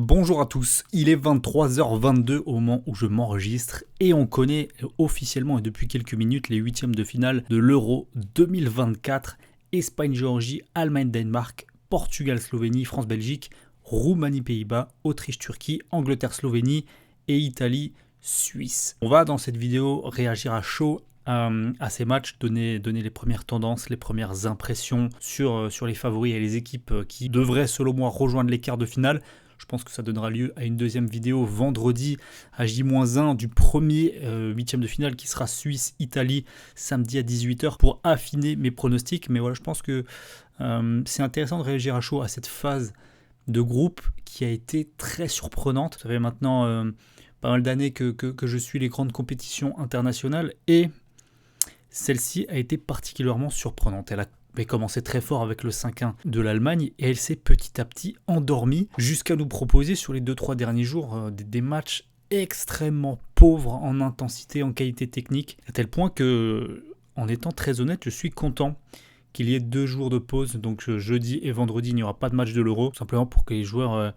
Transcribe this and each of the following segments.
Bonjour à tous, il est 23h22 au moment où je m'enregistre et on connaît officiellement et depuis quelques minutes les huitièmes de finale de l'Euro 2024. Espagne-Géorgie, Allemagne-Danemark, Portugal-Slovénie, France-Belgique, Roumanie-Pays-Bas, Autriche-Turquie, Angleterre-Slovénie et Italie-Suisse. On va dans cette vidéo réagir à chaud à ces matchs, donner les premières tendances, les premières impressions sur les favoris et les équipes qui devraient selon moi rejoindre les quarts de finale. Je pense que ça donnera lieu à une deuxième vidéo vendredi à J-1 du premier huitième de finale qui sera Suisse-Italie samedi à 18h pour affiner mes pronostics. Mais voilà, je pense que c'est intéressant de réagir à chaud à cette phase de groupe qui a été très surprenante. Ça fait maintenant pas mal d'années que je suis les grandes compétitions internationales et celle-ci a été particulièrement surprenante. Elle a commencé très fort avec le 5-1 de l'Allemagne et elle s'est petit à petit endormie jusqu'à nous proposer sur les 2-3 derniers jours des matchs extrêmement pauvres en intensité, en qualité technique, à tel point que, en étant très honnête, je suis content qu'il y ait 2 jours de pause, donc jeudi et vendredi il n'y aura pas de match de l'Euro, simplement pour que les joueurs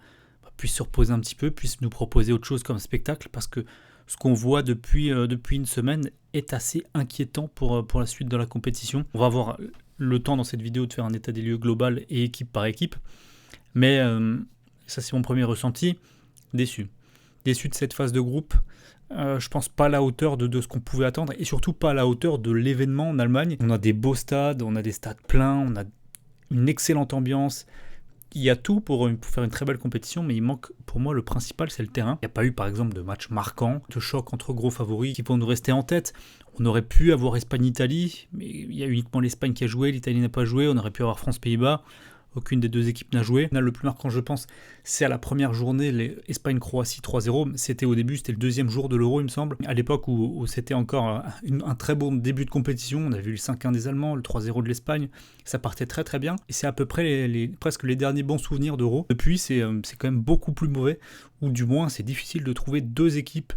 puissent se reposer un petit peu, puissent nous proposer autre chose comme spectacle, parce que ce qu'on voit depuis une semaine est assez inquiétant pour la suite de la compétition. On va avoir le temps dans cette vidéo de faire un état des lieux global et équipe par équipe, mais ça c'est mon premier ressenti, déçu de cette phase de groupe. Je pense pas à la hauteur de ce qu'on pouvait attendre et surtout pas à la hauteur de l'événement en Allemagne. On a des beaux stades, on a des stades pleins, on a une excellente ambiance. Il y a tout pour faire une très belle compétition, mais il manque, pour moi, le principal, c'est le terrain. Il n'y a pas eu, par exemple, de match marquant, de choc entre gros favoris qui vont nous rester en tête. On aurait pu avoir Espagne-Italie, mais il y a uniquement l'Espagne qui a joué, l'Italie n'a pas joué. On aurait pu avoir France-Pays-Bas. Aucune des deux équipes n'a joué. Là, le plus marquant, je pense, c'est à la première journée, Espagne-Croatie 3-0. C'était au début, c'était le deuxième jour de l'Euro, il me semble. À l'époque où c'était encore un très bon début de compétition, on a vu le 5-1 des Allemands, le 3-0 de l'Espagne. Ça partait très très bien. Et c'est à peu près presque les derniers bons souvenirs d'Euro. Depuis, c'est quand même beaucoup plus mauvais, ou du moins, c'est difficile de trouver deux équipes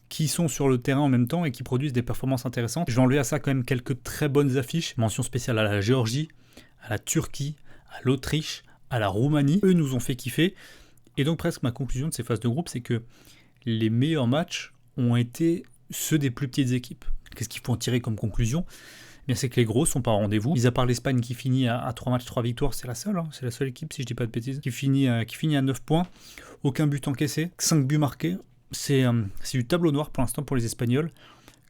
qui sont sur le terrain en même temps et qui produisent des performances intéressantes. Je vais enlever à ça quand même quelques très bonnes affiches. Mention spéciale à la Géorgie, à la Turquie, à l'Autriche, à la Roumanie. Eux nous ont fait kiffer. Et donc presque ma conclusion de ces phases de groupe, c'est que les meilleurs matchs ont été ceux des plus petites équipes. Qu'est-ce qu'il faut en tirer comme conclusion ? Bien, c'est que les gros sont pas au rendez-vous. Mis à part l'Espagne qui finit à 3 matchs, 3 victoires, c'est la seule. C'est la seule équipe, si je dis pas de bêtises, qui finit à 9 points. Aucun but encaissé, 5 buts marqués. C'est du tableau noir pour l'instant pour les Espagnols,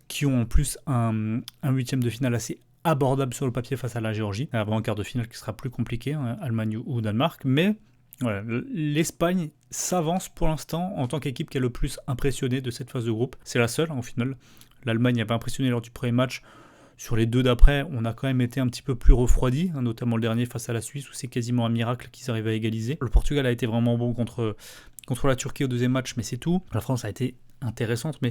qui ont en plus un huitième de finale assez abordable sur le papier face à la Géorgie, avant un quart de finale qui sera plus compliqué, Allemagne ou Danemark, mais voilà, l'Espagne s'avance pour l'instant en tant qu'équipe qui a le plus impressionné de cette phase de groupe. C'est la seule, au final. L'Allemagne avait impressionné lors du premier match. Sur les deux d'après, on a quand même été un petit peu plus refroidi, notamment le dernier face à la Suisse, où c'est quasiment un miracle qu'ils arrivent à égaliser. Le Portugal a été vraiment bon contre la Turquie au deuxième match, mais c'est tout. La France a été intéressante, mais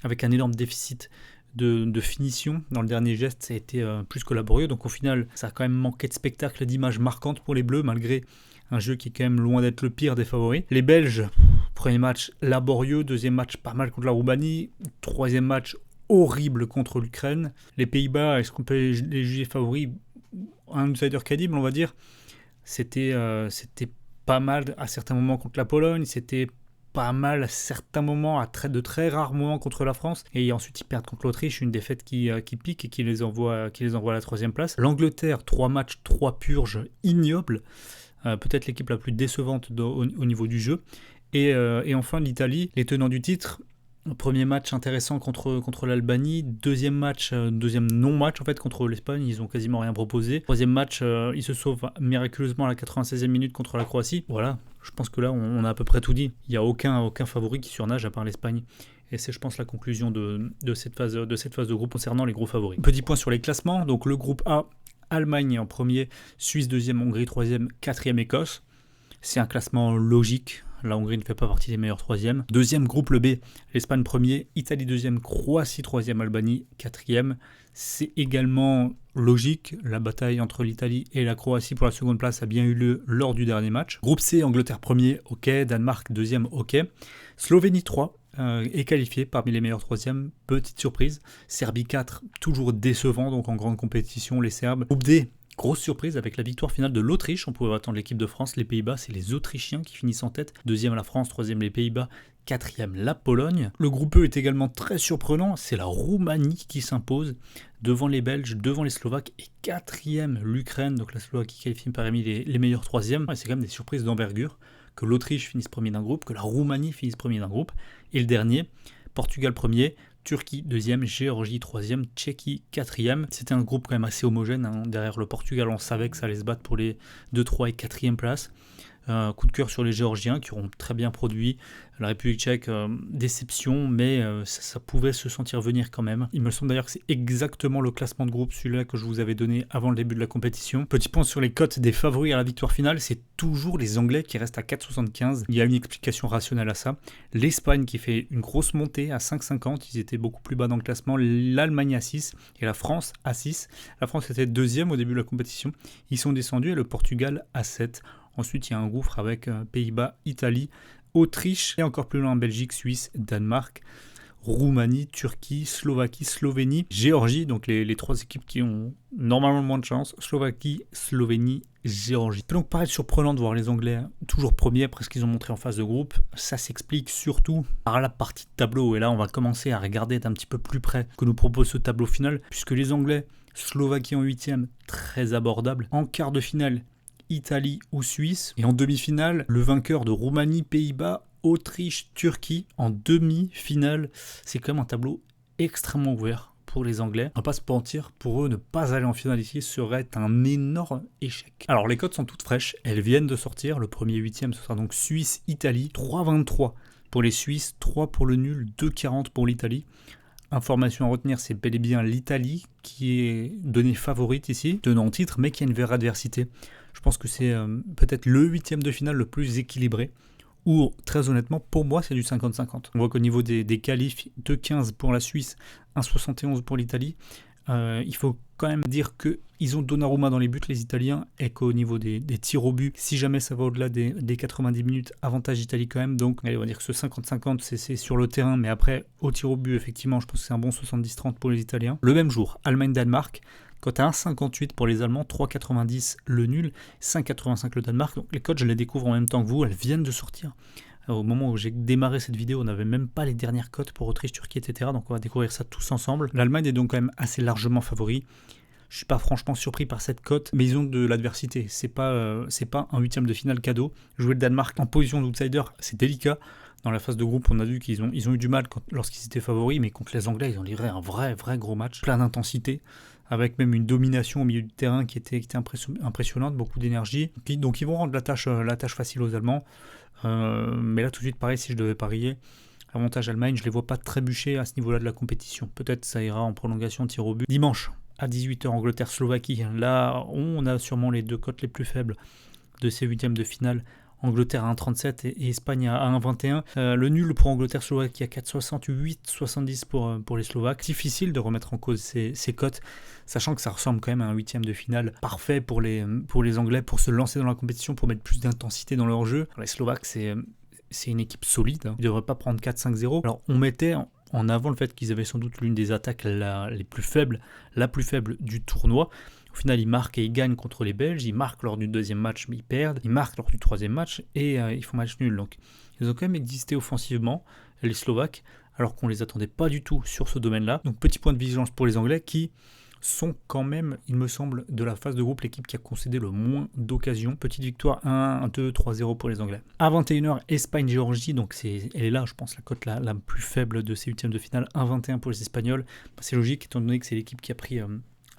avec un énorme déficit de finition dans le dernier geste, ça a été plus que laborieux. Donc au final, ça a quand même manqué de spectacle et d'images marquantes pour les Bleus, malgré un jeu qui est quand même loin d'être le pire des favoris. Les Belges, premier match laborieux, deuxième match pas mal contre la Roumanie, troisième match horrible contre l'Ukraine. Les Pays-Bas, est-ce qu'on peut les juger favoris ? Un outsider crédible, on va dire. C'était pas mal à certains moments contre la Pologne, c'était pas mal à certains moments, de très rares moments contre la France, et ensuite ils perdent contre l'Autriche, une défaite qui pique et qui les envoie à la troisième place. L'Angleterre, 3 matchs, 3 purges ignobles, peut-être l'équipe la plus décevante au niveau du jeu, et enfin l'Italie, les tenants du titre. Premier match intéressant contre l'Albanie, deuxième non-match en fait contre l'Espagne, ils ont quasiment rien proposé. Troisième match, ils se sauvent miraculeusement à la 96e minute contre la Croatie. Voilà, je pense que là on a à peu près tout dit. Il n'y a aucun favori qui surnage à part l'Espagne. Et c'est, je pense, la conclusion de cette phase de groupe concernant les gros favoris. Petit point sur les classements. Donc le groupe A, Allemagne en premier, Suisse deuxième, Hongrie troisième, quatrième Écosse. C'est un classement logique. La Hongrie ne fait pas partie des meilleurs troisièmes. Deuxième groupe, le B, l'Espagne premier, Italie deuxième, Croatie troisième, Albanie quatrième. C'est également logique. La bataille entre l'Italie et la Croatie pour la seconde place a bien eu lieu lors du dernier match. Groupe C, Angleterre premier, ok. Danemark deuxième, ok. Slovénie 3 est qualifié parmi les meilleurs troisièmes. Petite surprise. Serbie 4, toujours décevant, donc en grande compétition, les Serbes. Groupe D, Grosse surprise avec la victoire finale de l'Autriche. On pouvait attendre l'équipe de France, les Pays-Bas, c'est les Autrichiens qui finissent en tête. Deuxième la France, troisième les Pays-Bas, quatrième la Pologne. Le groupe E est également très surprenant, c'est la Roumanie qui s'impose devant les Belges, devant les Slovaques et quatrième l'Ukraine. Donc la Slovaquie qualifie parmi les meilleurs troisièmes. C'est quand même des surprises d'envergure que l'Autriche finisse premier d'un groupe, que la Roumanie finisse premier d'un groupe. Et le dernier, Portugal premier, Turquie deuxième, Géorgie troisième, Tchéquie quatrième. C'était un groupe quand même assez homogène, hein. Derrière le Portugal, on savait que ça allait se battre pour les 2, 3 et 4e places. Coup de cœur sur les Géorgiens qui auront très bien produit. La République tchèque, déception, mais ça pouvait se sentir venir quand même. Il me semble d'ailleurs que c'est exactement le classement de groupe, celui-là que je vous avais donné avant le début de la compétition. Petit point sur les cotes des favoris à la victoire finale, c'est toujours les Anglais qui restent à 4,75. Il y a une explication rationnelle à ça. L'Espagne qui fait une grosse montée à 5,50, ils étaient beaucoup plus bas dans le classement. L'Allemagne à 6 et la France à 6. La France était deuxième au début de la compétition. Ils sont descendus et le Portugal à 7. Ensuite, il y a un gouffre avec Pays-Bas, Italie, Autriche et encore plus loin Belgique, Suisse, Danemark, Roumanie, Turquie, Slovaquie, Slovénie, Géorgie. Donc les 3 équipes qui ont normalement le moins de chance. Slovaquie, Slovénie, Géorgie. Ça peut donc paraître surprenant de voir les Anglais toujours premiers après ce qu'ils ont montré en phase de groupe. Ça s'explique surtout par la partie de tableau. Et là, on va commencer à regarder d'un petit peu plus près ce que nous propose ce tableau final. Puisque les Anglais, Slovaquie en 8e, très abordable. En quart de finale, Italie ou Suisse. Et en demi-finale, le vainqueur de Roumanie, Pays-Bas, Autriche, Turquie. En demi-finale, c'est quand même un tableau extrêmement ouvert pour les Anglais. On va pas se mentir, pour eux, ne pas aller en finale ici serait un énorme échec. Alors les cotes sont toutes fraîches, elles viennent de sortir. Le premier 8e, ce sera donc Suisse-Italie. 3,23 pour les Suisses, 3 pour le nul, 2,40 pour l'Italie. Information à retenir, c'est bel et bien l'Italie qui est donnée favorite ici, tenant en titre, mais qui a une vraie adversité. Je pense que c'est peut-être le 8e de finale le plus équilibré, ou très honnêtement, pour moi, c'est du 50-50. On voit qu'au niveau des qualifs, 2,15 pour la Suisse, 1,71 pour l'Italie. Il faut quand même dire qu'ils ont Donnarumma dans les buts, les Italiens, et qu'au niveau des tirs au but, si jamais ça va au-delà des 90 minutes, avantage Italie quand même. Donc, allez, on va dire que ce 50-50, c'est sur le terrain, mais après, au tir au but, effectivement, je pense que c'est un bon 70-30 pour les Italiens. Le même jour, Allemagne-Danemark, cote à 1,58 pour les Allemands, 3,90 le nul, 5,85 le Danemark. Donc, les cotes, je les découvre en même temps que vous, elles viennent de sortir. Au moment où j'ai démarré cette vidéo, on n'avait même pas les dernières cotes pour Autriche, Turquie, etc. Donc on va découvrir ça tous ensemble. L'Allemagne est donc quand même assez largement favori. Je ne suis pas franchement surpris par cette cote, mais ils ont de l'adversité. C'est pas un 8e de finale cadeau. Jouer le Danemark en position d'outsider, c'est délicat. Dans la phase de groupe, on a vu qu'ils ont eu du mal lorsqu'ils étaient favoris, mais contre les Anglais, ils ont livré un vrai gros match, plein d'intensité, avec même une domination au milieu du terrain qui était impressionnante, beaucoup d'énergie. Donc ils vont rendre la tâche facile aux Allemands. Mais là tout de suite pareil, si je devais parier, avantage Allemagne, je les vois pas trébucher à ce niveau-là de la compétition. Peut-être ça ira en prolongation, tir au but. Dimanche à 18h, Angleterre-Slovaquie. Là on a sûrement les 2 cotes les plus faibles de ces 8e de finale. Angleterre à 1,37 et Espagne à 1,21. Le nul pour Angleterre-Slovaquie à 4,68, 70 pour les Slovaques. Difficile de remettre en cause ces cotes, sachant que ça ressemble quand même à un 8e de finale parfait pour les Anglais, pour se lancer dans la compétition, pour mettre plus d'intensité dans leur jeu. Alors, les Slovaques, c'est une équipe solide, hein. Ils ne devraient pas prendre 4-5-0. Alors on mettait en avant le fait qu'ils avaient sans doute l'une des attaques les plus faibles, la plus faible du tournoi. Au final, ils marquent et ils gagnent contre les Belges. Ils marquent lors du 2e match, mais ils perdent. Ils marquent lors du 3e match et ils font match nul. Donc, ils ont quand même existé offensivement, les Slovaques, alors qu'on ne les attendait pas du tout sur ce domaine-là. Donc, petit point de vigilance pour les Anglais qui sont quand même, il me semble, de la phase de groupe, l'équipe qui a concédé le moins d'occasions. Petite victoire 1-2, 3-0 pour les Anglais. À 21h, Espagne-Géorgie, donc elle est là, je pense, la cote la plus faible de ces 8e de finale. 1-21 pour les Espagnols. C'est logique, étant donné que c'est l'équipe qui a pris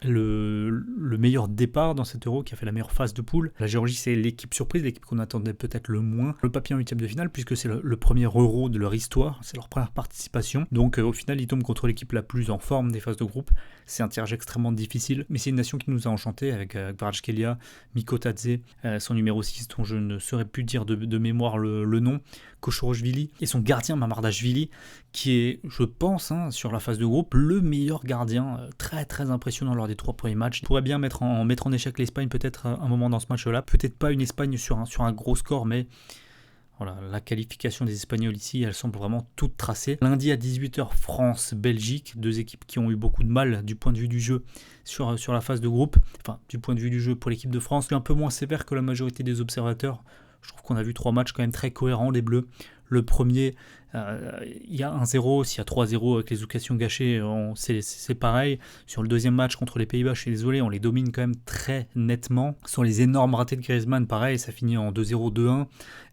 le meilleur départ dans cet Euro, qui a fait la meilleure phase de poule. La Géorgie, c'est l'équipe surprise, l'équipe qu'on attendait peut-être le moins. Le papier en 8e de finale, puisque c'est le premier Euro de leur histoire, c'est leur première participation. Donc au final, ils tombent contre l'équipe la plus en forme des phases de groupe. C'est un tirage extrêmement difficile, mais c'est une nation qui nous a enchantés avec Kvaratskhelia, Mikotadze, son numéro 6, dont je ne saurais plus dire de mémoire le nom, Kochoroshvili, et son gardien Mamardashvili, qui est, je pense, sur la phase de groupe, le meilleur gardien, très impressionnant lors des 3 premiers matchs. Il pourrait bien mettre en échec l'Espagne peut-être un moment dans ce match-là. Peut-être pas une Espagne sur un gros score, mais Voilà, la qualification des Espagnols ici, elle semble vraiment toute tracée. Lundi à 18h, France-Belgique, deux équipes qui ont eu beaucoup de mal du point de vue du jeu sur la phase de groupe. Enfin, du point de vue du jeu pour l'équipe de France, c'est un peu moins sévère que la majorité des observateurs. Je trouve qu'on a vu 3 matchs quand même très cohérents, les Bleus. Le premier, il y a 1-0, s'il y a 3-0 avec les occasions gâchées, c'est pareil. Sur le deuxième match contre les Pays-Bas, je suis désolé, on les domine quand même très nettement. Sur les énormes ratés de Griezmann, pareil, ça finit en 2-0, 2-1.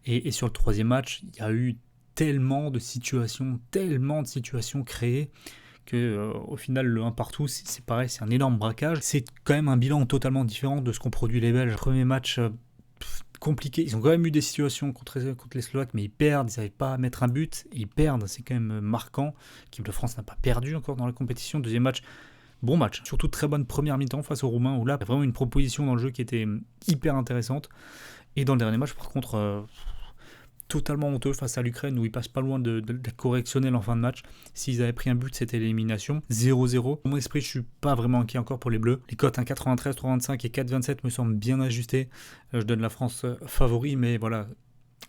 Et sur le troisième match, il y a eu tellement de situations créées que au final le 1 partout, c'est pareil, c'est un énorme braquage. C'est quand même un bilan totalement différent de ce qu'ont produit les Belges. Premier match compliqué, ils ont quand même eu des situations contre les Slovaques, mais ils perdent, ils n'arrivent pas à mettre un but, ils perdent, c'est quand même marquant. L'équipe de France n'a pas perdu encore dans la compétition. Deuxième match, bon match, surtout très bonne première mi-temps face aux Roumains, où là, il y a vraiment une proposition dans le jeu qui était hyper intéressante. Et dans le dernier match, par contre, totalement honteux face à l'Ukraine, où ils passent pas loin de correctionnel en fin de match. S'ils avaient pris un but, c'était l'élimination. 0-0. Dans mon esprit, je suis pas vraiment inquiet encore pour les Bleus. Les cotes 1,93, 3,25 et 4,27 me semblent bien ajustées. Je donne la France favori, mais voilà,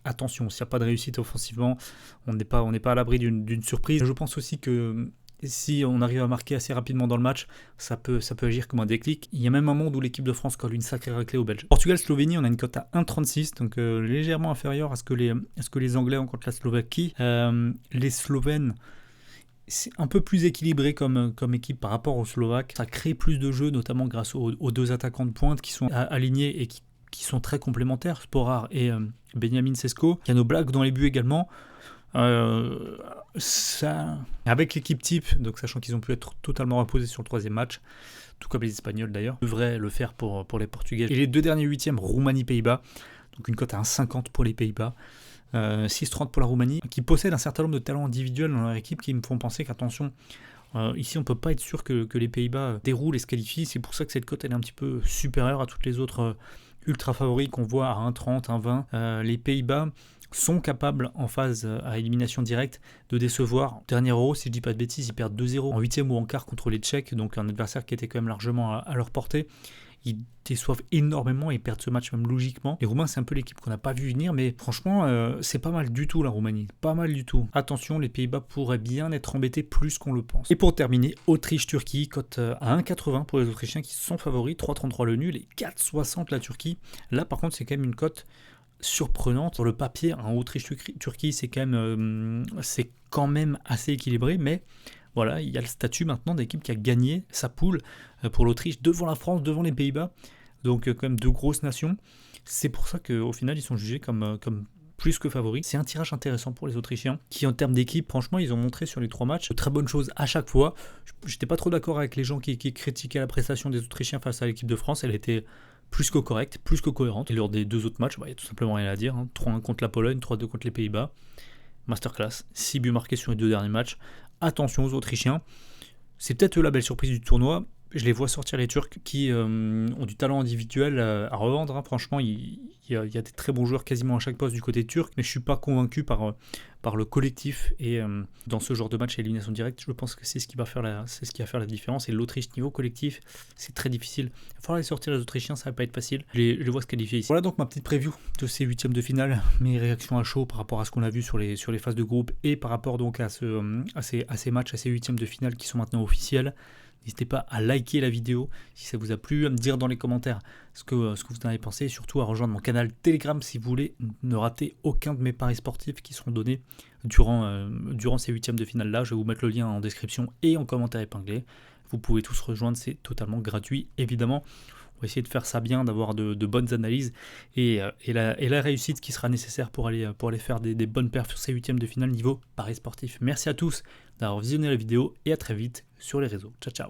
attention, s'il n'y a pas de réussite offensivement, on n'est pas à l'abri d'une surprise. Je pense aussi que si on arrive à marquer assez rapidement dans le match, ça peut agir comme un déclic. Il y a même un monde où l'équipe de France colle une sacrée raclée aux Belges. Portugal-Slovénie, on a une cote à 1,36, donc légèrement inférieure à ce que les Anglais ont contre la Slovaquie. Les Slovènes, c'est un peu plus équilibré comme équipe par rapport aux Slovaques. Ça crée plus de jeux, notamment grâce aux deux attaquants de pointe qui sont alignés et qui sont très complémentaires, Sporar et Benjamin Sesko. Il y a nos blagues dans les buts également. Avec l'équipe type, donc sachant qu'ils ont pu être totalement reposés sur le troisième match, tout comme les Espagnols d'ailleurs, devraient le faire pour les Portugais. Et les deux derniers huitièmes, Roumanie-Pays-Bas, donc une cote à 1,50 pour les Pays-Bas, 6,30 pour la Roumanie, qui possède un certain nombre de talents individuels dans leur équipe qui me font penser qu'attention, ici on ne peut pas être sûr que les Pays-Bas déroulent et se qualifient. C'est pour ça que cette cote elle est un petit peu supérieure à toutes les autres ultra favoris qu'on voit à 1,30, 1,20. Les Pays-Bas sont capables en phase à élimination directe de décevoir. Dernier Euro, si je dis pas de bêtises, ils perdent 2-0 en 8e ou en quart contre les Tchèques, donc un adversaire qui était quand même largement à leur portée. Ils déçoivent énormément et perdent ce match même logiquement. Les Roumains, c'est un peu l'équipe qu'on n'a pas vu venir, mais franchement, c'est pas mal du tout la Roumanie. Pas mal du tout. Attention, les Pays-Bas pourraient bien être embêtés plus qu'on le pense. Et pour terminer, Autriche-Turquie, cote à 1,80 pour les Autrichiens qui sont favoris, 3,33 le nul et 4,60 la Turquie. Là, par contre, c'est quand même une cote surprenante. Sur le papier, Autriche-Turquie, c'est quand même assez équilibré, mais voilà, il y a le statut maintenant d'équipe qui a gagné sa poule pour l'Autriche devant la France, devant les Pays-Bas, donc quand même deux grosses nations. C'est pour ça qu'au final, ils sont jugés comme plus que favoris. C'est un tirage intéressant pour les Autrichiens, qui en termes d'équipe, franchement, ils ont montré sur les 3 matchs de très bonnes choses à chaque fois. J'étais pas trop d'accord avec les gens qui critiquaient la prestation des Autrichiens face à l'équipe de France. Elle était plus que correcte, plus que cohérente. Et lors des 2 autres matchs, il n'y a tout simplement rien à dire. 3-1 contre la Pologne, 3-2 contre les Pays-Bas. Masterclass. 6 buts marqués sur les 2 derniers matchs. Attention aux Autrichiens. C'est peut-être la belle surprise du tournoi. Je les vois sortir les Turcs qui ont du talent individuel à revendre. Franchement, il y a des très bons joueurs quasiment à chaque poste du côté turc, mais je ne suis pas convaincu par le collectif. Et dans ce genre de match à élimination directe, je pense que c'est ce qui va faire la différence. Et l'Autriche, niveau collectif, c'est très difficile. Il va falloir les sortir les Autrichiens, ça ne va pas être facile. Je les vois se qualifier ici. Voilà donc ma petite preview de ces 8e de finale. Mes réactions à chaud par rapport à ce qu'on a vu sur les phases de groupe et par rapport donc à ces matchs, à ces 8e de finale qui sont maintenant officiels. N'hésitez pas à liker la vidéo si ça vous a plu, à me dire dans les commentaires ce que vous en avez pensé et surtout à rejoindre mon canal Telegram si vous voulez ne rater aucun de mes paris sportifs qui seront donnés durant ces 8e de finale là. Je vais vous mettre le lien en description et en commentaire épinglé. Vous pouvez tous rejoindre, c'est totalement gratuit évidemment. On va essayer de faire ça bien, d'avoir de bonnes analyses et la réussite qui sera nécessaire pour aller faire des bonnes perfs sur ces 8e de finale niveau paris sportif. Merci à tous d'avoir visionné la vidéo et à très vite sur les réseaux. Ciao ciao.